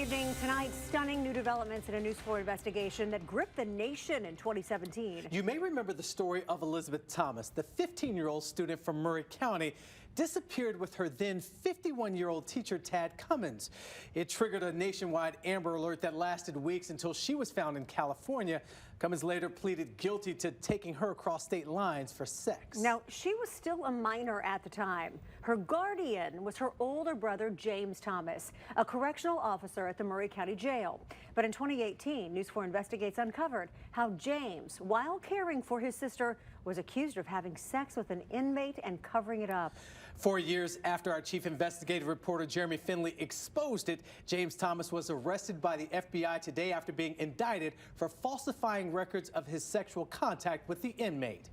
evening. Tonight, stunning new developments in a News4 investigation that gripped the nation in 2017. You may remember the story of Elizabeth Thomas, the 15-year-old student from Maury County, disappeared with her then 51-year-old teacher, Tad Cummins. It triggered a nationwide Amber Alert that lasted weeks until she was found in California. Cummins later pleaded guilty to taking her across state lines for sex. Now, she was still a minor at the time. Her guardian was her older brother, James Thomas, a correctional officer at the Maury County Jail. But in 2018, News4 Investigates uncovered how James, while caring for his sister, was accused of having sex with an inmate and covering it up. 4 years after our chief investigative reporter Jeremy Finley exposed it, James Thomas was arrested by the FBI today after being indicted for falsifying records of his sexual contact with the inmate.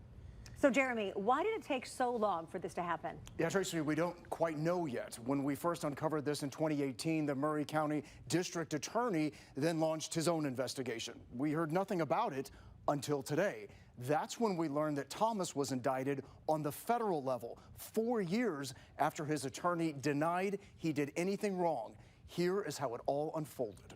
So, Jeremy, why did it take so long for this to happen? Yeah, Tracy, we don't quite know yet. When we first uncovered this in 2018, the Maury County District Attorney then launched his own investigation. We heard nothing about it until today. That's when we learned that Thomas was indicted on the federal level 4 years after his attorney denied he did anything wrong. Here is how it all unfolded.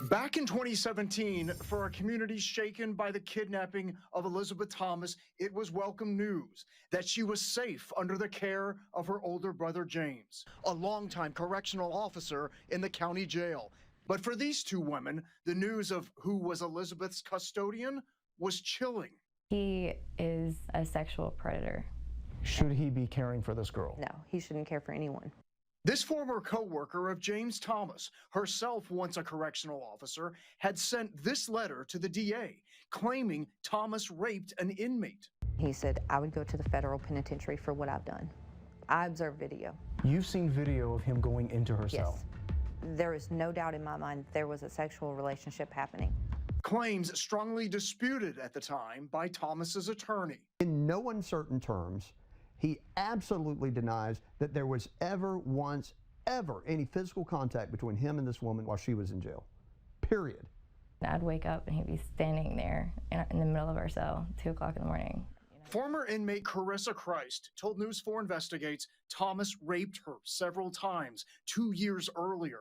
Back in 2017, for a community shaken by the kidnapping of Elizabeth Thomas, it was welcome news that she was safe under the care of her older brother, James, a longtime correctional officer in the county jail. But for these two women, the news of who was Elizabeth's custodian was chilling. He is a sexual predator. Should he be caring for this girl? No, he shouldn't care for anyone. This former co-worker of James Thomas, herself once a correctional officer, had sent this letter to the DA claiming Thomas raped an inmate. He said, I would go to the federal penitentiary for what I've done. I observed video. You've seen video of him going into her cell? Yes. There is no doubt in my mind there was a sexual relationship happening. Claims strongly disputed at the time by Thomas's attorney. In no uncertain terms, he absolutely denies that there was ever any physical contact between him and this woman while she was in jail, period. I'd wake up and he'd be standing there in the middle of our cell, 2 o'clock in the morning. Former inmate Carissa Christ told News4 Investigates Thomas raped her several times 2 years earlier.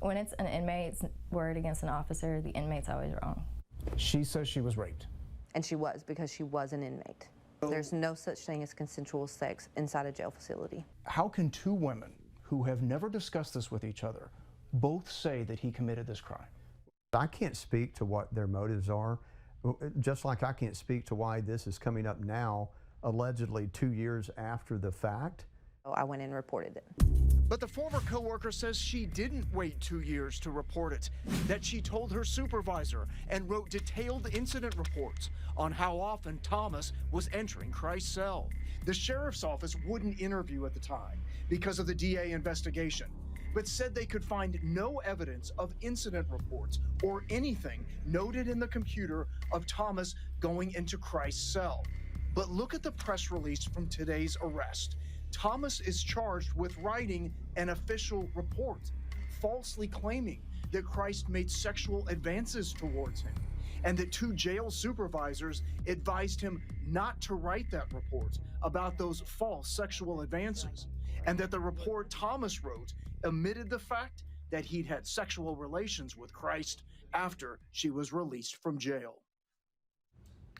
When it's an inmate's word against an officer, the inmate's always wrong. She says she was raped. And she was, because she was an inmate. There's no such thing as consensual sex inside a jail facility. How can two women who have never discussed this with each other both say that he committed this crime? I can't speak to what their motives are, just like I can't speak to why this is coming up now, allegedly 2 years after the fact. I went and reported it. But the former coworker says she didn't wait 2 years to report it, that she told her supervisor and wrote detailed incident reports on how often Thomas was entering Christ's cell. The sheriff's office wouldn't interview at the time because of the DA investigation, but said they could find no evidence of incident reports or anything noted in the computer of Thomas going into Christ's cell. But look at the press release from today's arrest. Thomas is charged with writing an official report, falsely claiming that Christ made sexual advances towards him, and that 2 jail supervisors advised him not to write that report about those false sexual advances, and that the report Thomas wrote omitted the fact that he'd had sexual relations with Christ after she was released from jail.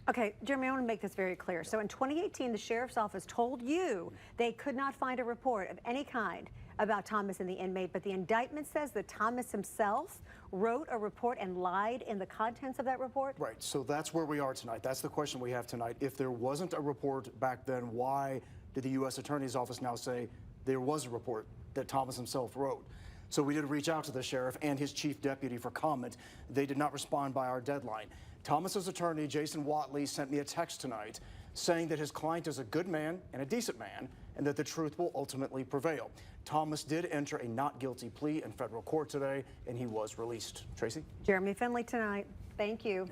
Okay, Jeremy, I want to make this very clear. So in 2018, the sheriff's office told you they could not find a report of any kind about Thomas and the inmate, but the indictment says that Thomas himself wrote a report and lied in the contents of that report? Right, so that's where we are tonight. That's the question we have tonight. If there wasn't a report back then, why did the U.S. Attorney's Office now say there was a report that Thomas himself wrote? So we did reach out to the sheriff and his chief deputy for comment. They did not respond by our deadline. Thomas's attorney, Jason Watley, sent me a text tonight saying that his client is a good man and a decent man and that the truth will ultimately prevail. Thomas did enter a not guilty plea in federal court today and he was released. Tracy? Jeremy Finley tonight. Thank you.